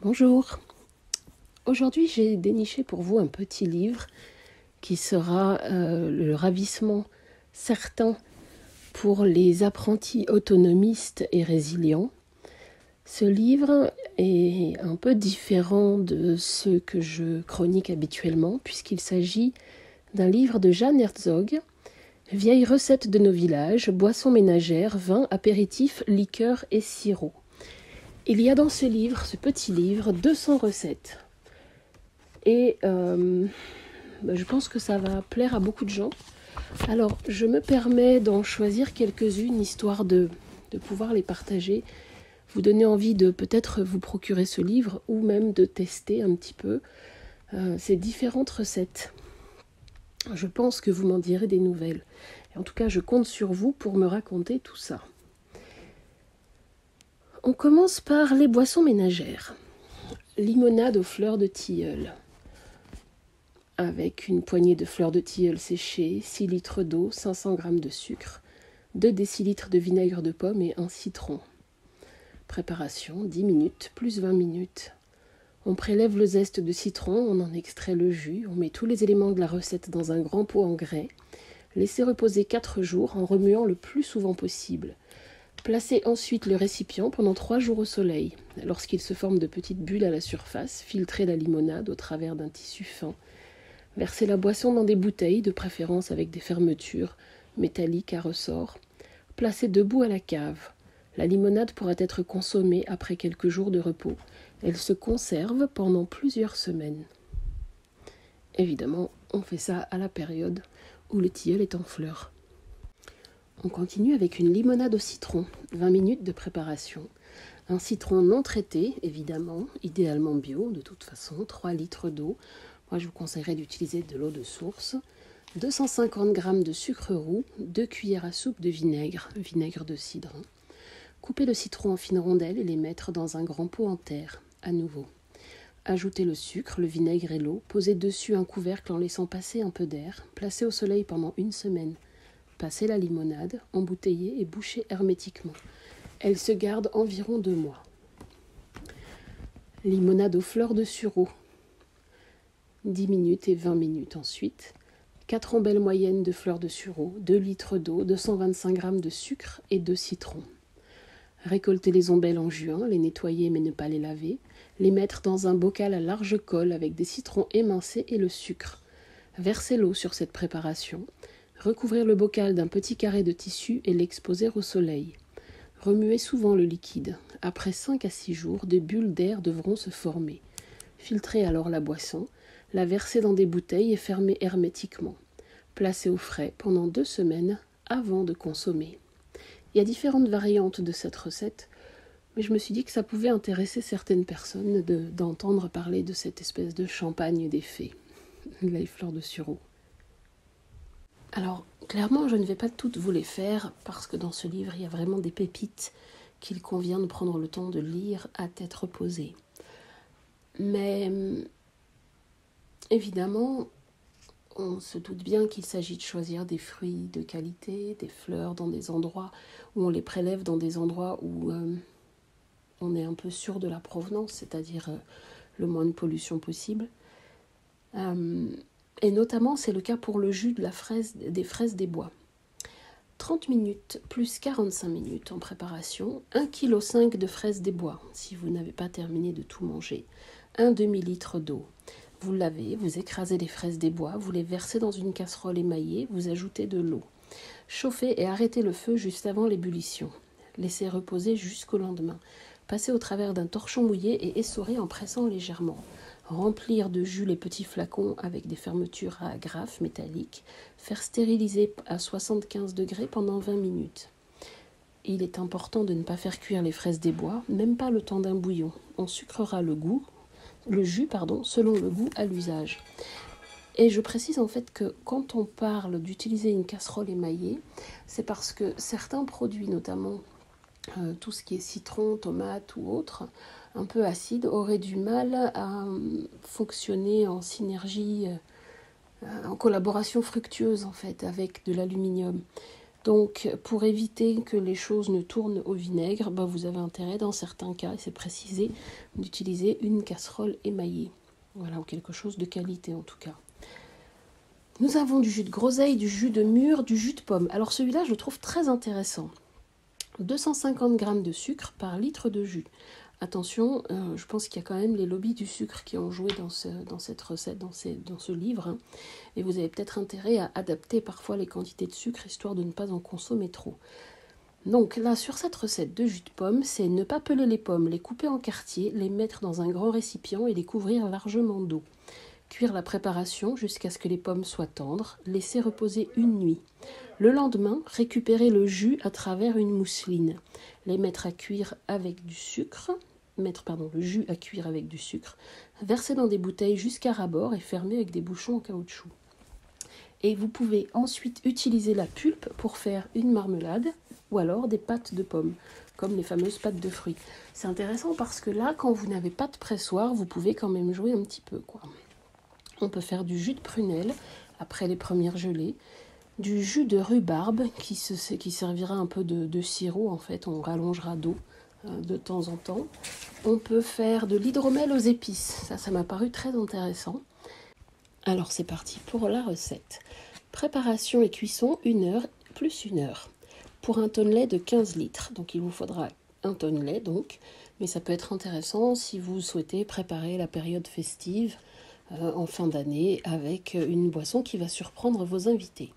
Bonjour, aujourd'hui j'ai déniché pour vous un petit livre qui sera le ravissement certain pour les apprentis autonomistes et résilients. Ce livre est un peu différent de ceux que je chronique habituellement puisqu'il s'agit d'un livre de Jeanne Herzog, Vieilles recettes de nos villages, boissons ménagères, vins, apéritifs, liqueurs et sirops. Il y a dans ce livre, ce petit livre, 200 recettes. Et je pense que ça va plaire à beaucoup de gens. Alors, je me permets d'en choisir quelques-unes, histoire de pouvoir les partager, vous donner envie de peut-être vous procurer ce livre, ou même de tester un petit peu ces différentes recettes. Je pense que vous m'en direz des nouvelles. Et en tout cas, je compte sur vous pour me raconter tout ça. On commence par les boissons ménagères. Limonade aux fleurs de tilleul. Avec une poignée de fleurs de tilleul séchées, 6 litres d'eau, 500 g de sucre, 2 décilitres de vinaigre de pomme et un citron. Préparation, 10 minutes plus 20 minutes. On prélève le zeste de citron, on en extrait le jus, on met tous les éléments de la recette dans un grand pot en grès. Laissez reposer 4 jours en remuant le plus souvent possible. Placez ensuite le récipient pendant 3 jours au soleil. Lorsqu'il se forme de petites bulles à la surface, filtrez la limonade au travers d'un tissu fin. Versez la boisson dans des bouteilles, de préférence avec des fermetures métalliques à ressort. Placez debout à la cave. La limonade pourra être consommée après quelques jours de repos. Elle se conserve pendant plusieurs semaines. Évidemment, on fait ça à la période où le tilleul est en fleurs. On continue avec une limonade au citron, 20 minutes de préparation. Un citron non traité, évidemment, idéalement bio, de toute façon, 3 litres d'eau. Moi, je vous conseillerais d'utiliser de l'eau de source. 250 g de sucre roux, 2 cuillères à soupe de vinaigre de cidre. Coupez le citron en fines rondelles et les mettre dans un grand pot en terre, à nouveau. Ajoutez le sucre, le vinaigre et l'eau. Posez dessus un couvercle en laissant passer un peu d'air. Placez au soleil pendant 1 semaine. Passez la limonade, embouteillez et bouchez hermétiquement. Elle se garde environ 2 mois. Limonade aux fleurs de sureau. 10 minutes et 20 minutes ensuite. 4 ombelles moyennes de fleurs de sureau, 2 litres d'eau, 225 g de sucre et 2 citrons. Récoltez les ombelles en juin, les nettoyer mais ne pas les laver. Les mettre dans un bocal à large colle avec des citrons émincés et le sucre. Versez l'eau sur cette préparation. Recouvrir le bocal d'un petit carré de tissu et l'exposer au soleil. Remuez souvent le liquide. Après 5 à 6 jours, des bulles d'air devront se former. Filtrez alors la boisson, la versez dans des bouteilles et fermez hermétiquement. Placez au frais pendant 2 semaines avant de consommer. Il y a différentes variantes de cette recette, mais je me suis dit que ça pouvait intéresser certaines personnes d'entendre parler de cette espèce de champagne des fées, les fleurs de sureau. Alors, clairement, je ne vais pas toutes vous les faire parce que dans ce livre, il y a vraiment des pépites qu'il convient de prendre le temps de lire à tête reposée. Mais évidemment, on se doute bien qu'il s'agit de choisir des fruits de qualité, des fleurs dans des endroits où on les prélève, dans des endroits où on est un peu sûr de la provenance, c'est-à-dire le moins de pollution possible. Et notamment, c'est le cas pour le jus de des fraises des bois. 30 minutes plus 45 minutes en préparation, 1,5 kg de fraises des bois, si vous n'avez pas terminé de tout manger, un demi-litre d'eau. Vous lavez, vous écrasez les fraises des bois, vous les versez dans une casserole émaillée, vous ajoutez de l'eau. Chauffez et arrêtez le feu juste avant l'ébullition. Laissez reposer jusqu'au lendemain. Passez au travers d'un torchon mouillé et essorez en pressant légèrement. Remplir de jus les petits flacons avec des fermetures à agrafe métallique. Faire stériliser à 75 degrés pendant 20 minutes. Il est important de ne pas faire cuire les fraises des bois, même pas le temps d'un bouillon. On sucrera le jus, selon le goût à l'usage. Et je précise en fait que quand on parle d'utiliser une casserole émaillée, c'est parce que certains produits, notamment tout ce qui est citron, tomate ou autre, un peu acide, auraient du mal à fonctionner en synergie, en collaboration fructueuse en fait avec de l'aluminium. Donc, pour éviter que les choses ne tournent au vinaigre, vous avez intérêt, dans certains cas, et c'est précisé, d'utiliser une casserole émaillée. Voilà, ou quelque chose de qualité en tout cas. Nous avons du jus de groseille, du jus de mûre, du jus de pomme. Alors celui-là, je le trouve très intéressant. 250 g de sucre par litre de jus. Attention, je pense qu'il y a quand même les lobbies du sucre qui ont joué dans cette recette, dans ce livre. Hein, et vous avez peut-être intérêt à adapter parfois les quantités de sucre, histoire de ne pas en consommer trop. Donc là, sur cette recette de jus de pomme, c'est ne pas peler les pommes, les couper en quartiers, les mettre dans un grand récipient et les couvrir largement d'eau. Cuire la préparation jusqu'à ce que les pommes soient tendres, laisser reposer une nuit. Le lendemain, récupérer le jus à travers une mousseline. Les mettre à cuire avec du sucre, le jus à cuire avec du sucre, verser dans des bouteilles jusqu'à ras-bord et fermer avec des bouchons en caoutchouc. Et vous pouvez ensuite utiliser la pulpe pour faire une marmelade ou alors des pâtes de pommes, comme les fameuses pâtes de fruits. C'est intéressant parce que là, quand vous n'avez pas de pressoir, vous pouvez quand même jouer un petit peu, quoi. On peut faire du jus de prunelle après les premières gelées, du jus de rhubarbe qui servira un peu de sirop, en fait, on rallongera d'eau de temps en temps. On peut faire de l'hydromel aux épices, ça m'a paru très intéressant. Alors c'est parti pour la recette. Préparation et cuisson 1 heure plus 1 heure. Pour un tonnelet de 15 litres, donc il vous faudra un tonnelet donc, mais ça peut être intéressant si vous souhaitez préparer la période festive en fin d'année avec une boisson qui va surprendre vos invités.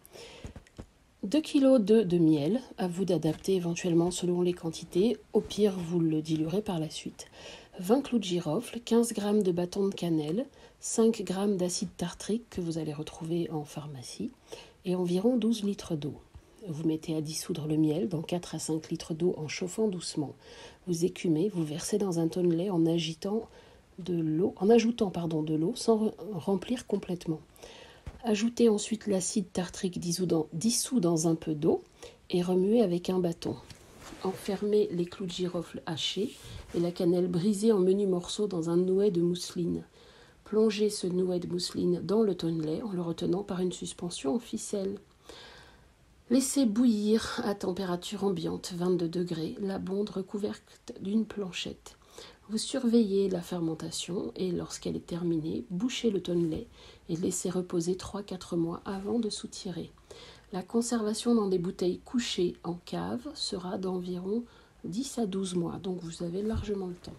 2 kg de miel, à vous d'adapter éventuellement selon les quantités, au pire vous le diluerez par la suite. 20 clous de girofle, 15 g de bâton de cannelle, 5 g d'acide tartrique que vous allez retrouver en pharmacie et environ 12 litres d'eau. Vous mettez à dissoudre le miel dans 4 à 5 litres d'eau en chauffant doucement. Vous écumez, vous versez dans un tonnelet en ajoutant de l'eau sans remplir complètement. Ajoutez ensuite l'acide tartrique dissous dans un peu d'eau et remuez avec un bâton. Enfermez les clous de girofle hachés et la cannelle brisée en menus morceaux dans un nouet de mousseline. Plongez ce nouet de mousseline dans le tonnelet en le retenant par une suspension en ficelle. Laissez bouillir à température ambiante, 22 degrés, la bonde recouverte d'une planchette. Vous surveillez la fermentation et lorsqu'elle est terminée, bouchez le tonnelet et laissez reposer 3-4 mois avant de soutirer. La conservation dans des bouteilles couchées en cave sera d'environ 10 à 12 mois, donc vous avez largement le temps.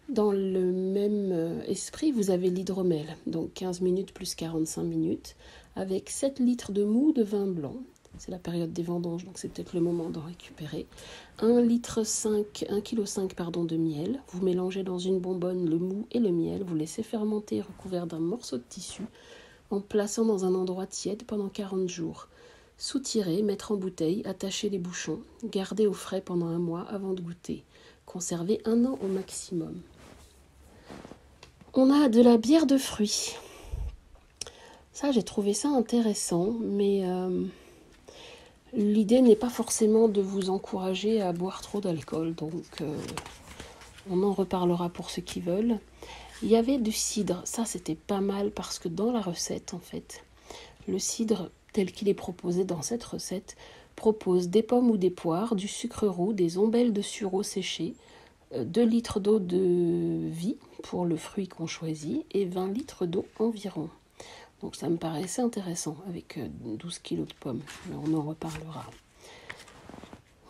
Dans le même esprit, vous avez l'hydromel, donc 15 minutes plus 45 minutes, avec 7 litres de mou de vin blanc. C'est la période des vendanges, donc c'est peut-être le moment d'en récupérer. 1,5 kg de miel. Vous mélangez dans une bonbonne le mou et le miel. Vous laissez fermenter recouvert d'un morceau de tissu en plaçant dans un endroit tiède pendant 40 jours. Soutirer, mettre en bouteille, attacher les bouchons. Garder au frais pendant 1 mois avant de goûter. Conserver 1 an au maximum. On a de la bière de fruits. Ça, j'ai trouvé ça intéressant, mais l'idée n'est pas forcément de vous encourager à boire trop d'alcool, donc on en reparlera pour ceux qui veulent. Il y avait du cidre, ça c'était pas mal parce que dans la recette, en fait, le cidre tel qu'il est proposé dans cette recette propose des pommes ou des poires, du sucre roux, des ombelles de sureau séchées, 2 litres d'eau de vie pour le fruit qu'on choisit et 20 litres d'eau environ. Donc ça me paraissait intéressant avec 12 kg de pommes, mais on en reparlera.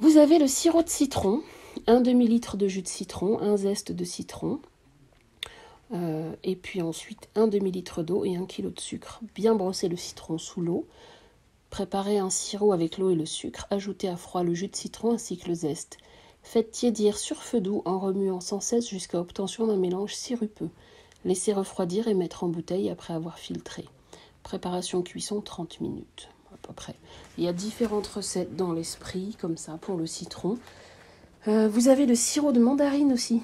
Vous avez le sirop de citron, un demi-litre de jus de citron, un zeste de citron, et puis ensuite un demi-litre d'eau et 1 kg de sucre. Bien brosser le citron sous l'eau, préparer un sirop avec l'eau et le sucre, ajoutez à froid le jus de citron ainsi que le zeste. Faites tiédir sur feu doux en remuant sans cesse jusqu'à obtention d'un mélange sirupeux. Laissez refroidir et mettre en bouteille après avoir filtré. Préparation cuisson 30 minutes à peu près. Il y a différentes recettes dans l'esprit comme ça pour le citron. Vous avez le sirop de mandarine aussi.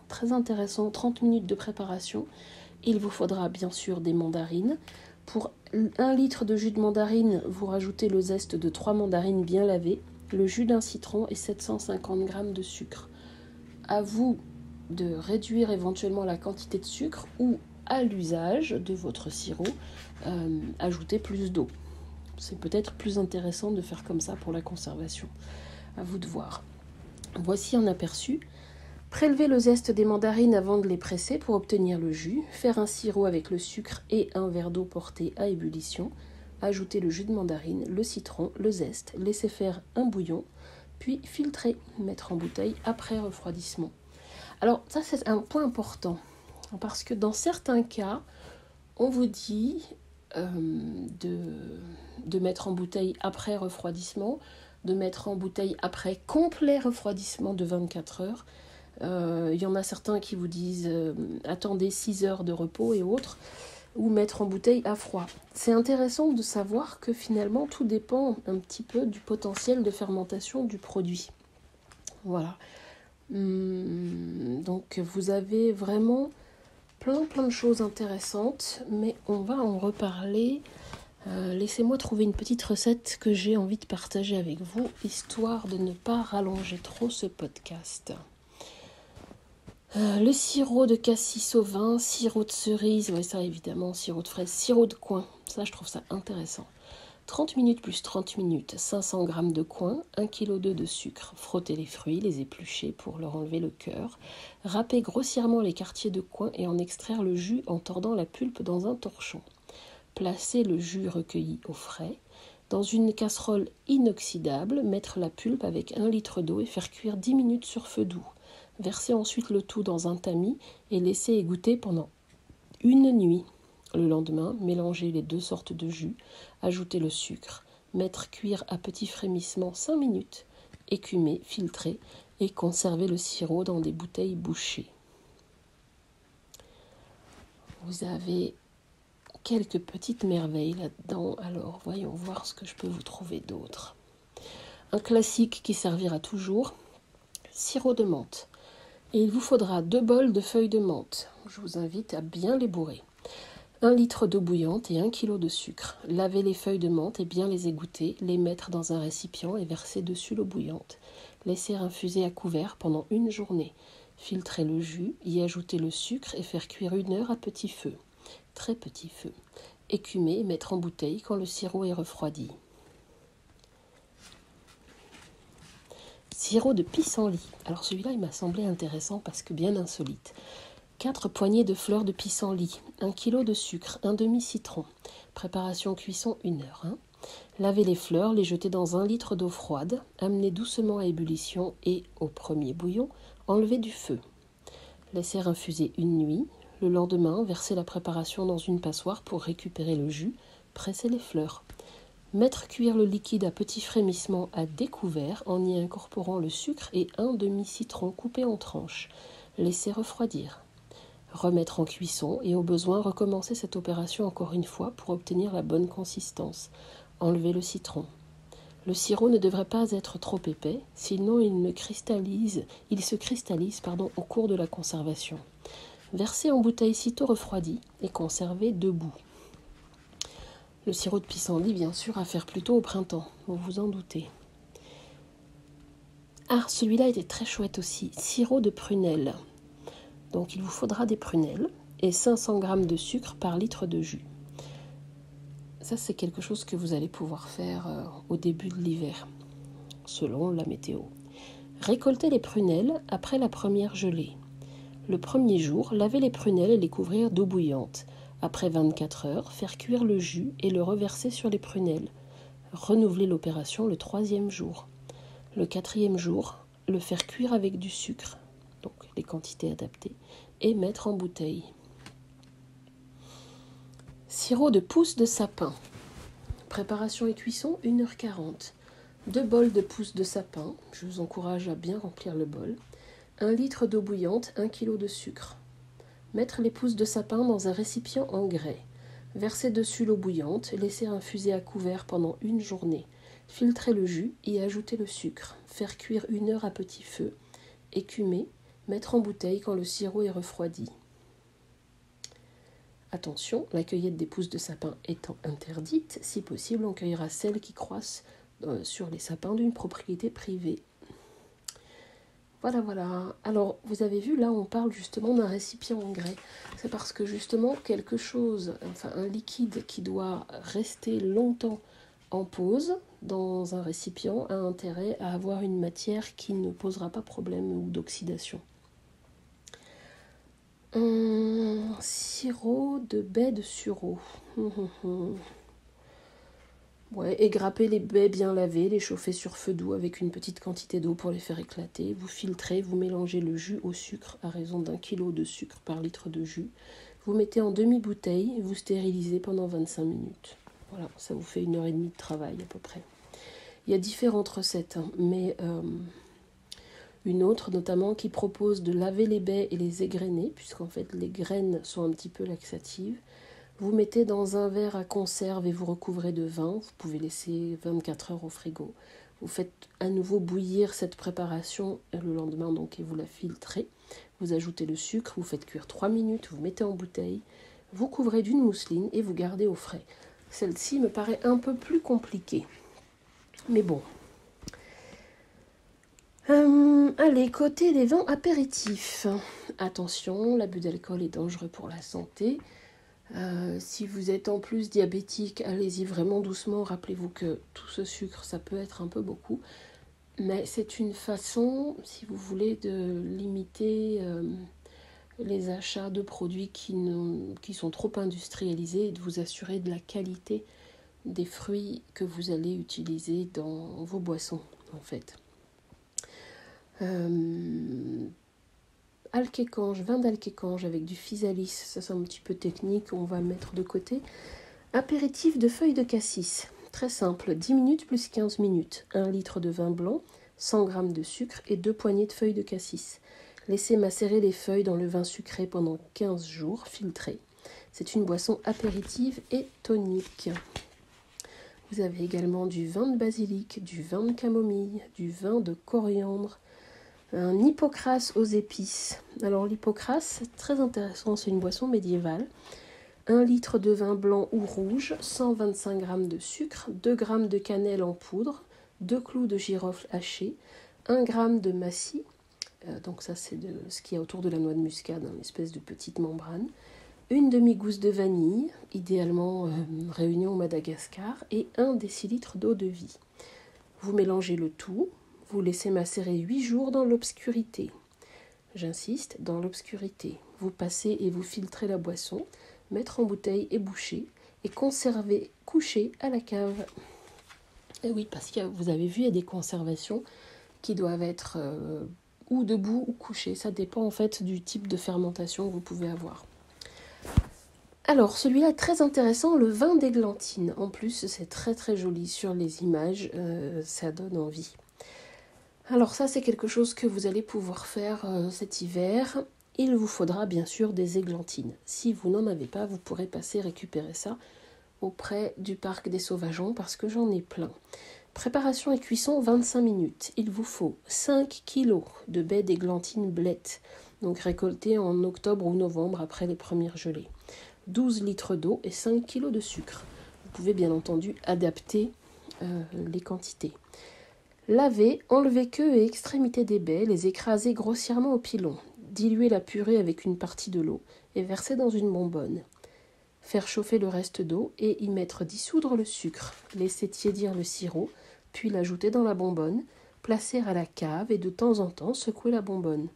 Très intéressant, 30 minutes de préparation. Il vous faudra bien sûr des mandarines. Pour 1 litre de jus de mandarine, vous rajoutez le zeste de 3 mandarines bien lavées, le jus d'un citron et 750 g de sucre. À vous de réduire éventuellement la quantité de sucre ou à l'usage de votre sirop, ajouter plus d'eau. c'est peut-être plus intéressant de faire comme ça pour la conservation. À vous de voir. Voici un aperçu. Prélevez le zeste des mandarines avant de les presser pour obtenir le jus. Faire un sirop avec le sucre et un verre d'eau porté à ébullition. Ajouter le jus de mandarine, le citron, le zeste. Laisser faire un bouillon. Puis filtrer. Mettre en bouteille après refroidissement. Alors ça c'est un point important. Parce que dans certains cas, on vous dit de mettre en bouteille après refroidissement, de mettre en bouteille après complet refroidissement de 24 heures. Il y en a certains qui vous disent attendez 6 heures de repos et autres, ou mettre en bouteille à froid. C'est intéressant de savoir que finalement tout dépend un petit peu du potentiel de fermentation du produit. Voilà. Donc vous avez vraiment plein de choses intéressantes, mais on va en reparler. Laissez-moi trouver une petite recette que j'ai envie de partager avec vous, histoire de ne pas rallonger trop ce podcast. Le sirop de cassis au vin, sirop de cerise, ouais ça évidemment, sirop de fraise, sirop de coin, ça je trouve ça intéressant. 30 minutes plus 30 minutes, 500 g de coin, 1,2 kg de sucre. Frottez les fruits, les éplucher pour leur enlever le cœur. Râpez grossièrement les quartiers de coin et en extraire le jus en tordant la pulpe dans un torchon. Placez le jus recueilli au frais. Dans une casserole inoxydable, mettre la pulpe avec 1 litre d'eau et faire cuire 10 minutes sur feu doux. Versez ensuite le tout dans un tamis et laissez égoutter pendant une nuit. Le lendemain, mélangez les 2 sortes de jus, ajoutez le sucre, mettre cuire à petit frémissement 5 minutes, écumer, filtrer et conserver le sirop dans des bouteilles bouchées. Vous avez quelques petites merveilles là-dedans, alors voyons voir ce que je peux vous trouver d'autre. Un classique qui servira toujours, sirop de menthe. Et il vous faudra 2 bols de feuilles de menthe. Je vous invite à bien les bourrer. 1 litre d'eau bouillante et 1 kg de sucre. Lavez les feuilles de menthe et bien les égoutter, les mettre dans un récipient et verser dessus l'eau bouillante. Laisser infuser à couvert pendant une journée. Filtrer le jus, y ajouter le sucre et faire cuire 1 heure à petit feu. Très petit feu. Écumer et mettre en bouteille quand le sirop est refroidi. Sirop de pissenlit. Alors celui-là, il m'a semblé intéressant parce que bien insolite. 4 poignées de fleurs de pissenlit, 1 kg de sucre, un demi-citron. Préparation cuisson 1 heure. Lavez les fleurs, les jeter dans 1 litre d'eau froide, amenez doucement à ébullition et, au premier bouillon, enlevez du feu. Laisser infuser une nuit. Le lendemain, versez la préparation dans une passoire pour récupérer le jus, presser les fleurs. Mettre cuire le liquide à petit frémissement à découvert en y incorporant le sucre et un demi-citron coupé en tranches. Laisser refroidir. Remettre en cuisson et au besoin recommencer cette opération encore une fois pour obtenir la bonne consistance. Enlever le citron. Le sirop ne devrait pas être trop épais, sinon il se cristallise au cours de la conservation. Verser en bouteille sitôt refroidie et conserver debout. Le sirop de pissenlit, bien sûr, à faire plutôt au printemps, vous vous en doutez. Ah, celui-là était très chouette aussi, sirop de prunelle. Donc il vous faudra des prunelles et 500 g de sucre par litre de jus. Ça, c'est quelque chose que vous allez pouvoir faire au début de l'hiver, selon la météo. Récoltez les prunelles après la première gelée. Le premier jour, lavez les prunelles et les couvrir d'eau bouillante. Après 24 heures, faire cuire le jus et le reverser sur les prunelles. Renouveler l'opération le 3e jour. Le 4e jour, le faire cuire avec du sucre, donc les quantités adaptées, et mettre en bouteille. Sirop de pousse de sapin. Préparation et cuisson 1h40. 2 bols de pousse de sapin. Je vous encourage à bien remplir le bol. 1 litre d'eau bouillante, 1 kg de sucre. Mettre les pousses de sapin dans un récipient en grès. Verser dessus l'eau bouillante, laisser infuser à couvert pendant une journée. Filtrer le jus et ajouter le sucre. Faire cuire 1 heure à petit feu. Écumer, mettre en bouteille quand le sirop est refroidi. Attention, la cueillette des pousses de sapin étant interdite, si possible, on cueillera celles qui croissent sur les sapins d'une propriété privée. Voilà. Alors, vous avez vu, là, on parle justement d'un récipient en grès. C'est parce que justement, un liquide qui doit rester longtemps en pause dans un récipient a intérêt à avoir une matière qui ne posera pas problème ou d'oxydation. Un sirop de baies de sureau. Ouais, et grapper les baies bien lavées, les chauffer sur feu doux avec une petite quantité d'eau pour les faire éclater. Vous filtrez, vous mélangez le jus au sucre à raison d'1 kg de sucre par litre de jus. Vous mettez en demi-bouteille, vous stérilisez pendant 25 minutes. Voilà, ça vous fait 1h30 de travail à peu près. Il y a différentes recettes, mais une autre notamment qui propose de laver les baies et les égrener, puisqu'en fait les graines sont un petit peu laxatives. Vous mettez dans un verre à conserve et vous recouvrez de vin. Vous pouvez laisser 24 heures au frigo. Vous faites à nouveau bouillir cette préparation le lendemain donc, et vous la filtrez. Vous ajoutez le sucre, vous faites cuire 3 minutes, vous mettez en bouteille. Vous couvrez d'une mousseline et vous gardez au frais. Celle-ci me paraît un peu plus compliquée. Mais bon. Allez, côté les vins apéritifs. Attention, l'abus d'alcool est dangereux pour la santé. Si vous êtes en plus diabétique, allez-y vraiment doucement. Rappelez-vous que tout ce sucre, ça peut être un peu beaucoup. Mais c'est une façon, si vous voulez, de limiter les achats de produits qui sont trop industrialisés et de vous assurer de la qualité des fruits que vous allez utiliser dans vos boissons, en fait. Alquécange, vin d'alquécange avec du physalis, ça c'est un petit peu technique, on va le mettre de côté. Apéritif de feuilles de cassis, très simple, 10 minutes plus 15 minutes. 1 litre de vin blanc, 100 g de sucre et 2 poignées de feuilles de cassis. Laissez macérer les feuilles dans le vin sucré pendant 15 jours, filtré. C'est une boisson apéritive et tonique. Vous avez également du vin de basilic, du vin de camomille, du vin de coriandre, un hypocras aux épices. Alors l'hypocras, c'est très intéressant, c'est une boisson médiévale. 1 litre de vin blanc ou rouge, 125 g de sucre, 2 g de cannelle en poudre, 2 clous de girofle hachés, 1 g de massis, donc ça c'est ce qu'il y a autour de la noix de muscade, une espèce de petite membrane, une demi-gousse de vanille, idéalement Réunion ou Madagascar, et 1 décilitre d'eau de vie. Vous mélangez le tout. Vous laissez macérer 8 jours dans l'obscurité. J'insiste, dans l'obscurité. Vous passez et vous filtrez la boisson, mettre en bouteille et boucher, et conserver couché à la cave. Et oui, parce que vous avez vu, il y a des conservations qui doivent être ou debout ou couchées. Ça dépend en fait du type de fermentation que vous pouvez avoir. Alors, celui-là est très intéressant, le vin d'églantine. En plus, c'est très très joli sur les images, ça donne envie. Alors ça, c'est quelque chose que vous allez pouvoir faire cet hiver. Il vous faudra bien sûr des églantines. Si vous n'en avez pas, vous pourrez passer récupérer ça auprès du parc des Sauvageons parce que j'en ai plein. Préparation et cuisson 25 minutes. Il vous faut 5 kg de baies d'églantine blettes, donc récoltées en octobre ou novembre après les premières gelées. 12 litres d'eau et 5 kg de sucre. Vous pouvez bien entendu adapter les quantités. Lavez, enlevez queue et extrémité des baies, les écraser grossièrement au pilon. Diluez la purée avec une partie de l'eau et versez dans une bonbonne. Faire chauffer le reste d'eau et y mettre dissoudre le sucre. Laissez tiédir le sirop, puis l'ajouter dans la bonbonne. Placer à la cave et de temps en temps secouer la bonbonne.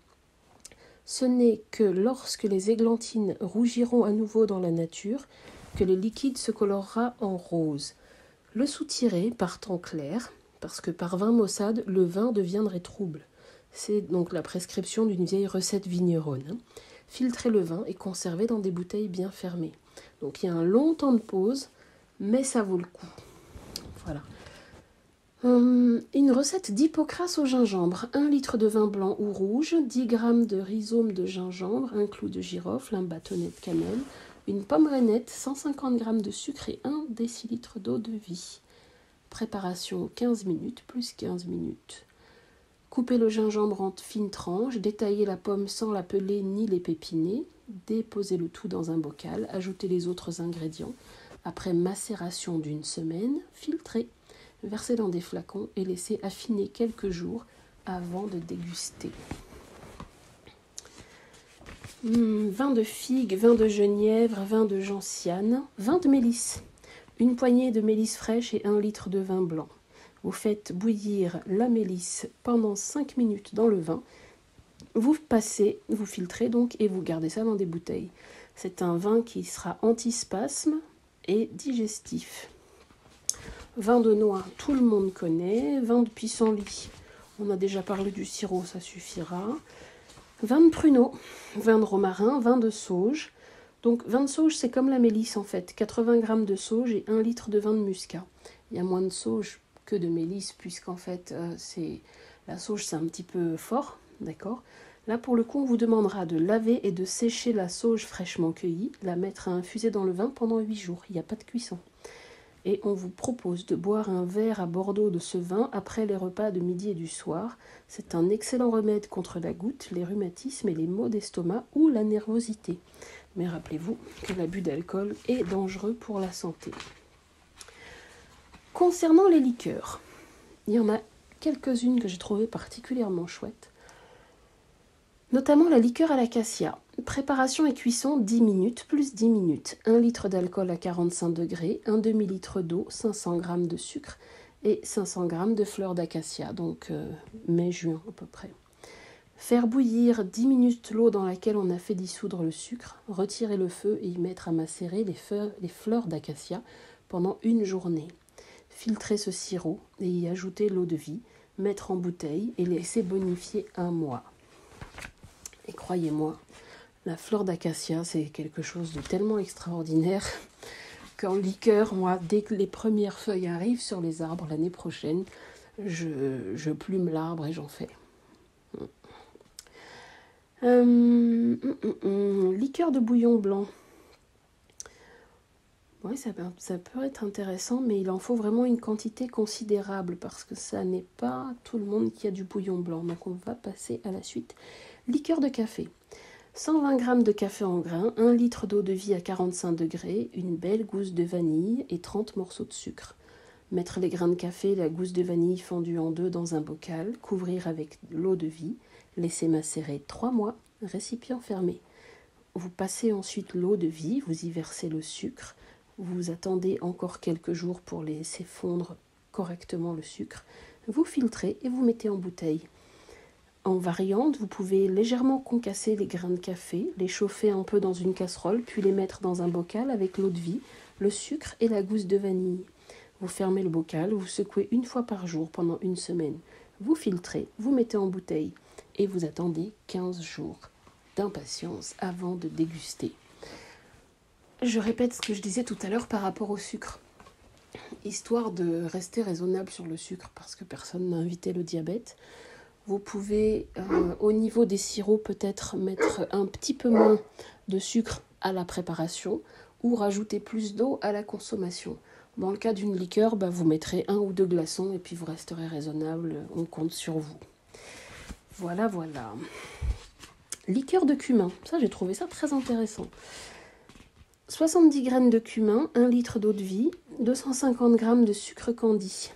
Ce n'est que lorsque les églantines rougiront à nouveau dans la nature que le liquide se colorera en rose. Le soutirez par temps clair, parce que par vin maussade, le vin deviendrait trouble. C'est donc la prescription d'une vieille recette vigneronne. Filtrez le vin et conservez dans des bouteilles bien fermées. Donc il y a un long temps de pause, mais ça vaut le coup. Voilà. Une recette d'hypocras au gingembre. 1 litre de vin blanc ou rouge, 10 g de rhizome de gingembre, un clou de girofle, un bâtonnet de cannelle, une pomme rainette, 150 g de sucre et 1 décilitre d'eau de vie. Préparation 15 minutes plus 15 minutes. Coupez le gingembre en fines tranches, détaillez la pomme sans la peler ni l'épépiner, déposez le tout dans un bocal, ajoutez les autres ingrédients. Après macération d'1 semaine, filtrez, versez dans des flacons et laissez affiner quelques jours avant de déguster. Vin de figue, vin de genièvre, vin de gentiane, vin de mélisse. Une poignée de mélisse fraîche et 1 litre de vin blanc. Vous faites bouillir la mélisse pendant 5 minutes dans le vin. Vous passez, vous filtrez donc et vous gardez ça dans des bouteilles. C'est un vin qui sera antispasme et digestif. Vin de noix, tout le monde connaît. Vin de pissenlit, on a déjà parlé du sirop, ça suffira. Vin de pruneau, vin de romarin, vin de sauge. Donc vin de sauge, c'est comme la mélisse en fait. 80 g de sauge et 1 litre de vin de muscat. Il y a moins de sauge que de mélisse, puisqu'en fait, la sauge, c'est un petit peu fort, d'accord. Là, pour le coup, on vous demandera de laver et de sécher la sauge fraîchement cueillie, la mettre à infuser dans le vin pendant 8 jours. Il n'y a pas de cuisson. Et on vous propose de boire un verre à Bordeaux de ce vin après les repas de midi et du soir. C'est un excellent remède contre la goutte, les rhumatismes et les maux d'estomac ou la nervosité. Mais rappelez-vous que l'abus d'alcool est dangereux pour la santé. Concernant les liqueurs, il y en a quelques-unes que j'ai trouvées particulièrement chouettes. Notamment la liqueur à l'acacia. Préparation et cuisson 10 minutes plus 10 minutes. 1 litre d'alcool à 45 degrés, un demi-litre d'eau, 500 g de sucre et 500 g de fleurs d'acacia, donc mai-juin à peu près. Faire bouillir 10 minutes l'eau dans laquelle on a fait dissoudre le sucre, retirer le feu et y mettre à macérer les fleurs d'acacia pendant une journée. Filtrer ce sirop et y ajouter l'eau de vie, mettre en bouteille et laisser bonifier 1 mois. Et croyez-moi, la fleur d'acacia, c'est quelque chose de tellement extraordinaire qu'en liqueur, moi, dès que les premières feuilles arrivent sur les arbres l'année prochaine, je plume l'arbre et j'en fais. Liqueur de bouillon blanc. Oui, ça peut être intéressant, mais il en faut vraiment une quantité considérable parce que ça n'est pas tout le monde qui a du bouillon blanc. Donc on va passer à la suite. Liqueur de café. 120 g de café en grains, 1 litre d'eau de vie à 45 degrés, une belle gousse de vanille et 30 morceaux de sucre. Mettre les grains de café et la gousse de vanille fondue en deux dans un bocal, couvrir avec l'eau de vie, laisser macérer 3 mois, récipient fermé. Vous passez ensuite l'eau de vie, vous y versez le sucre, vous attendez encore quelques jours pour laisser fondre correctement le sucre, vous filtrez et vous mettez en bouteille. En variante, vous pouvez légèrement concasser les grains de café, les chauffer un peu dans une casserole, puis les mettre dans un bocal avec l'eau de vie, le sucre et la gousse de vanille. Vous fermez le bocal, vous secouez 1 fois par jour pendant 1 semaine. Vous filtrez, vous mettez en bouteille et vous attendez 15 jours d'impatience avant de déguster. Je répète ce que je disais tout à l'heure par rapport au sucre. Histoire de rester raisonnable sur le sucre parce que personne n'a invité le diabète. Vous pouvez, au niveau des sirops, peut-être mettre un petit peu moins de sucre à la préparation ou rajouter plus d'eau à la consommation. Dans le cas d'une liqueur, vous mettrez 1 ou 2 glaçons et puis vous resterez raisonnable, on compte sur vous. Voilà. Liqueur de cumin, ça j'ai trouvé ça très intéressant. 70 g de cumin, 1 litre d'eau de vie, 250 g de sucre candi,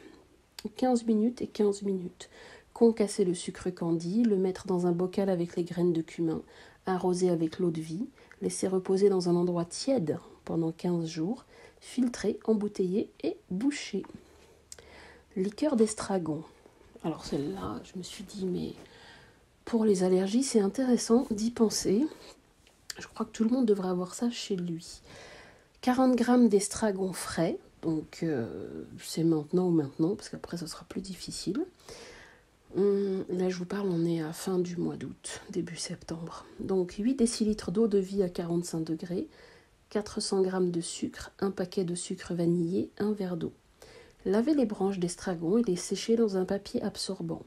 15 minutes et 15 minutes. Concasser le sucre candi, le mettre dans un bocal avec les graines de cumin, arroser avec l'eau de vie, laisser reposer dans un endroit tiède pendant 15 jours, filtrer, embouteiller et boucher. Liqueur d'estragon. Alors celle-là, je me suis dit, mais pour les allergies, c'est intéressant d'y penser. Je crois que tout le monde devrait avoir ça chez lui. 40 g d'estragon frais, donc c'est maintenant, parce qu'après ce sera plus difficile. Là je vous parle, on est à fin du mois d'août, début septembre. Donc 8 décilitres d'eau de vie à 45 degrés, 400 g de sucre, un paquet de sucre vanillé, un verre d'eau. Lavez les branches d'estragon et les sécher dans un papier absorbant.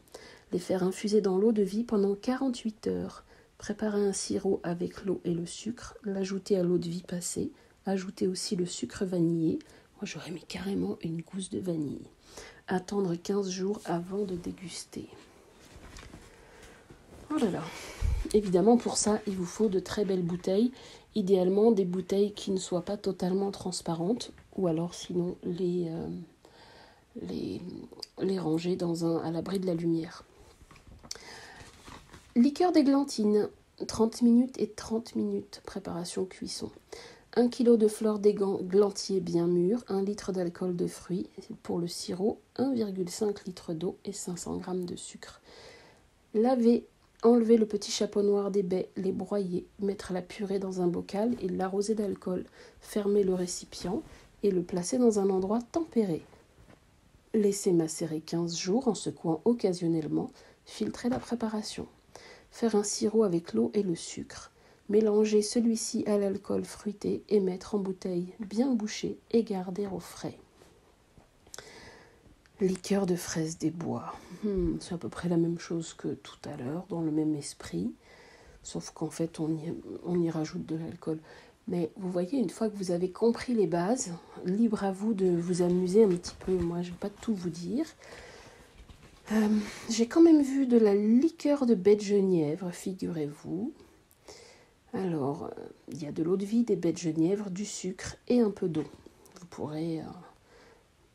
Les faire infuser dans l'eau de vie pendant 48 heures. Préparer un sirop avec l'eau et le sucre, l'ajouter à l'eau de vie passée, ajouter aussi le sucre vanillé. Moi j'aurais mis carrément une gousse de vanille. Attendre 15 jours avant de déguster. Oh là là. Évidemment, pour ça, il vous faut de très belles bouteilles. Idéalement, des bouteilles qui ne soient pas totalement transparentes. Ou alors, sinon, les ranger à l'abri de la lumière. Liqueur d'églantine. 30 minutes et 30 minutes. Préparation cuisson. 1 kg de fleurs d'églantier bien mûres, 1 litre d'alcool de fruits. Pour le sirop, 1,5 litre d'eau et 500 g de sucre. Laver, enlever le petit chapeau noir des baies, les broyer, mettre la purée dans un bocal et l'arroser d'alcool. Fermer le récipient et le placer dans un endroit tempéré. Laisser macérer 15 jours en secouant occasionnellement. Filtrer la préparation. Faire un sirop avec l'eau et le sucre. Mélanger celui-ci à l'alcool fruité et mettre en bouteille bien bouchée et garder au frais. Liqueur de fraises des bois. C'est à peu près la même chose que tout à l'heure, dans le même esprit. Sauf qu'en fait, on y rajoute de l'alcool. Mais vous voyez, une fois que vous avez compris les bases, libre à vous de vous amuser un petit peu. Moi, je ne vais pas tout vous dire. J'ai quand même vu de la liqueur de baie de genièvre, figurez-vous. Alors, il y a de l'eau de vie, des baies de genièvre, du sucre et un peu d'eau. Vous pourrez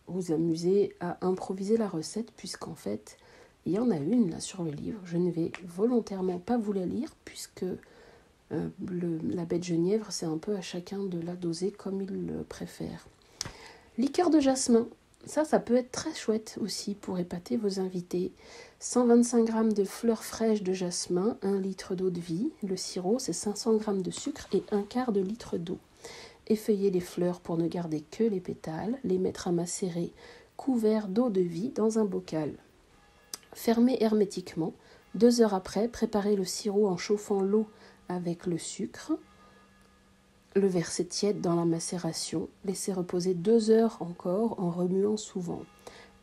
vous amuser à improviser la recette, puisqu'en fait, il y en a une là sur le livre. Je ne vais volontairement pas vous la lire, puisque la baie de genièvre, c'est un peu à chacun de la doser comme il le préfère. Liqueur de jasmin. Ça peut être très chouette aussi pour épater vos invités. 125 g de fleurs fraîches de jasmin, 1 litre d'eau de vie. Le sirop, c'est 500 g de sucre et 1/4 de litre d'eau. Effeuiller les fleurs pour ne garder que les pétales. Les mettre à macérer couverts d'eau de vie dans un bocal. Fermer hermétiquement. 2 heures après, préparer le sirop en chauffant l'eau avec le sucre. Le verser tiède dans la macération, laisser reposer 2 heures encore en remuant souvent.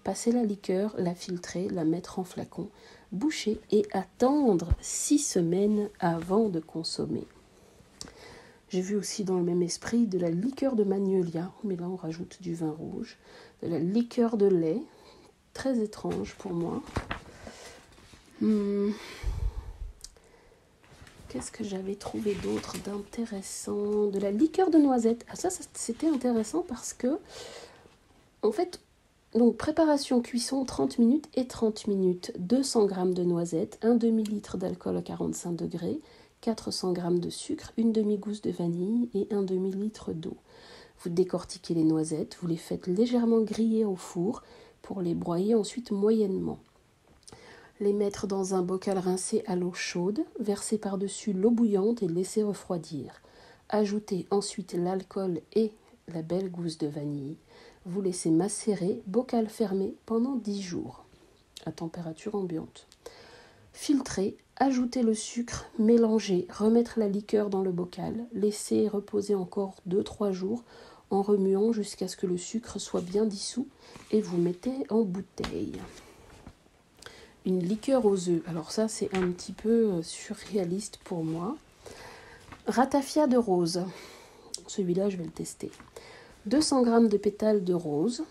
Passer la liqueur, la filtrer, la mettre en flacon, boucher et attendre 6 semaines avant de consommer. J'ai vu aussi dans le même esprit de la liqueur de magnolia, mais là on rajoute du vin rouge, de la liqueur de lait, très étrange pour moi. Qu'est-ce que j'avais trouvé d'autre d'intéressant? De la liqueur de noisette. Ah ça c'était intéressant parce que, en fait, donc préparation, cuisson, 30 minutes et 30 minutes. 200 g de noisettes, un demi-litre d'alcool à 45 degrés, 400 g de sucre, une demi-gousse de vanille et un demi-litre d'eau. Vous décortiquez les noisettes, vous les faites légèrement griller au four pour les broyer ensuite moyennement. Les mettre dans un bocal rincé à l'eau chaude, verser par-dessus l'eau bouillante et laisser refroidir. Ajoutez ensuite l'alcool et la belle gousse de vanille. Vous laissez macérer, bocal fermé, pendant 10 jours, à température ambiante. Filtrer, ajouter le sucre, mélanger, remettre la liqueur dans le bocal, laisser reposer encore 2-3 jours en remuant jusqu'à ce que le sucre soit bien dissous et vous mettez en bouteille. Une liqueur aux œufs. Alors ça, c'est un petit peu surréaliste pour moi. Ratafia de rose. Celui-là, je vais le tester. 200 g de pétales de rose,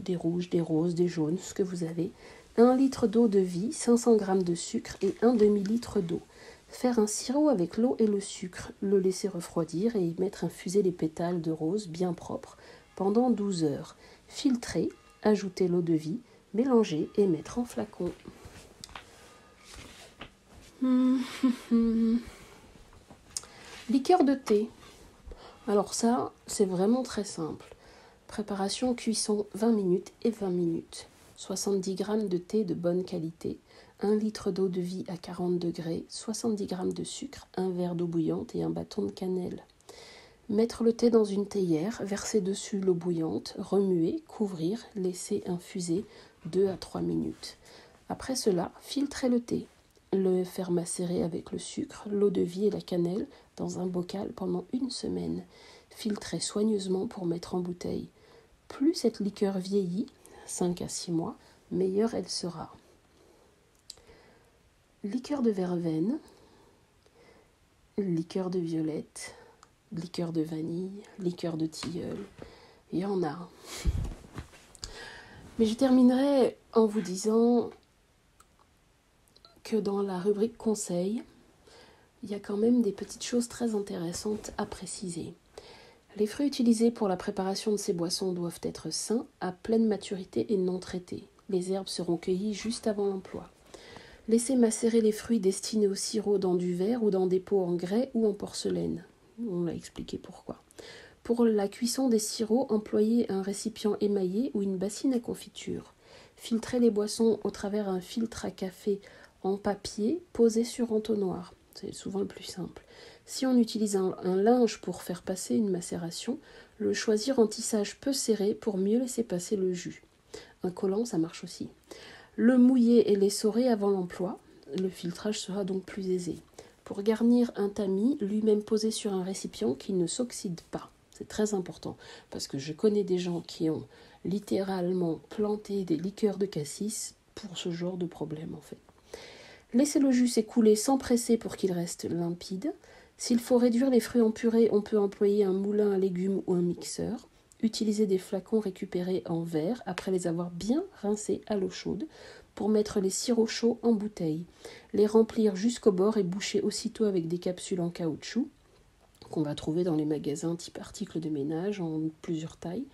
des rouges, des roses, des jaunes, ce que vous avez. 1 litre d'eau de vie, 500 g de sucre et un demi-litre d'eau. Faire un sirop avec l'eau et le sucre. Le laisser refroidir et y mettre infuser les pétales de rose bien propres pendant 12 heures. Filtrer, ajouter l'eau de vie, mélanger et mettre en flacon. Liqueur de thé. Alors ça, c'est vraiment très simple. Préparation, cuisson, 20 minutes et 20 minutes. 70 g de thé de bonne qualité, 1 litre d'eau de vie à 40 degrés, 70 g de sucre, un verre d'eau bouillante et un bâton de cannelle. Mettre le thé dans une théière, verser dessus l'eau bouillante, remuer, couvrir, laisser infuser 2 à 3 minutes. Après cela, filtrer le thé. Le faire macérer avec le sucre, l'eau de vie et la cannelle dans un bocal pendant 1 semaine. Filtrer soigneusement pour mettre en bouteille. Plus cette liqueur vieillit, 5 à 6 mois, meilleure elle sera. Liqueur de verveine, liqueur de violette, liqueur de vanille, liqueur de tilleul. Il y en a. Mais je terminerai en vous disant que dans la rubrique conseils, il y a quand même des petites choses très intéressantes à préciser. Les fruits utilisés pour la préparation de ces boissons doivent être sains, à pleine maturité et non traités. Les herbes seront cueillies juste avant l'emploi. Laissez macérer les fruits destinés au sirop dans du verre ou dans des pots en grès ou en porcelaine. On l'a expliqué pourquoi. Pour la cuisson des sirops, employez un récipient émaillé ou une bassine à confiture. Filtrez les boissons au travers un filtre à café en papier posé sur entonnoir. C'est souvent le plus simple. Si on utilise un linge pour faire passer une macération, le choisir en tissage peu serré pour mieux laisser passer le jus. Un collant, ça marche aussi. Le mouiller et l'essorer avant l'emploi. Le filtrage sera donc plus aisé. Pour garnir un tamis, lui-même posé sur un récipient qui ne s'oxyde pas. C'est très important parce que je connais des gens qui ont littéralement planté des liqueurs de cassis pour ce genre de problème en fait. Laissez le jus s'écouler sans presser pour qu'il reste limpide. S'il faut réduire les fruits en purée, on peut employer un moulin à légumes ou un mixeur. Utilisez des flacons récupérés en verre après les avoir bien rincés à l'eau chaude pour mettre les sirops chauds en bouteille. Les remplir jusqu'au bord et boucher aussitôt avec des capsules en caoutchouc qu'on va trouver dans les magasins type articles de ménage en plusieurs tailles.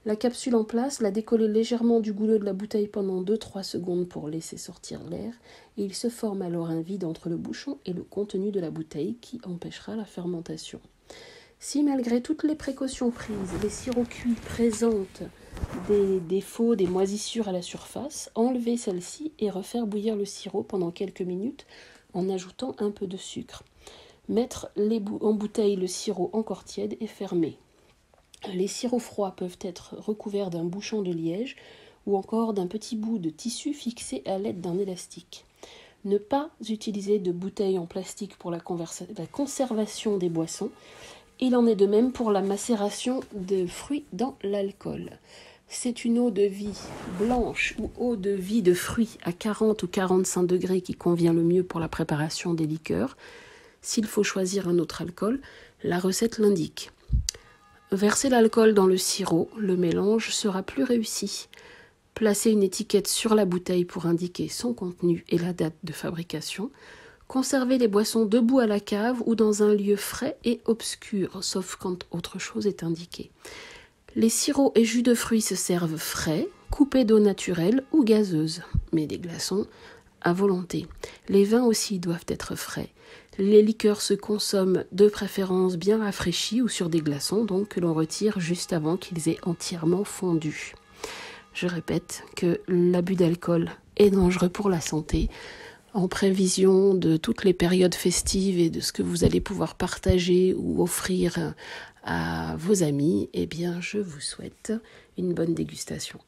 La capsule en place, la décoller légèrement du goulot de la bouteille pendant 2-3 secondes pour laisser sortir l'air et il se forme alors un vide entre le bouchon et le contenu de la bouteille qui empêchera la fermentation. Si malgré toutes les précautions prises, les sirops cuits présentent des défauts, des moisissures à la surface, enlevez celles-ci et refaire bouillir le sirop pendant quelques minutes en ajoutant un peu de sucre. Mettre en bouteille le sirop encore tiède et fermer. Les sirops froids peuvent être recouverts d'un bouchon de liège ou encore d'un petit bout de tissu fixé à l'aide d'un élastique. Ne pas utiliser de bouteilles en plastique pour la conservation des boissons. Il en est de même pour la macération de fruits dans l'alcool. C'est une eau de vie blanche ou eau de vie de fruits à 40 ou 45 degrés qui convient le mieux pour la préparation des liqueurs. S'il faut choisir un autre alcool, la recette l'indique. Versez l'alcool dans le sirop, le mélange sera plus réussi. Placez une étiquette sur la bouteille pour indiquer son contenu et la date de fabrication. Conservez les boissons debout à la cave ou dans un lieu frais et obscur, sauf quand autre chose est indiquée. Les sirops et jus de fruits se servent frais, coupés d'eau naturelle ou gazeuse, mais des glaçons à volonté. Les vins aussi doivent être frais. Les liqueurs se consomment de préférence bien rafraîchis ou sur des glaçons, donc que l'on retire juste avant qu'ils aient entièrement fondu. Je répète que l'abus d'alcool est dangereux pour la santé. En prévision de toutes les périodes festives et de ce que vous allez pouvoir partager ou offrir à vos amis, eh bien, je vous souhaite une bonne dégustation.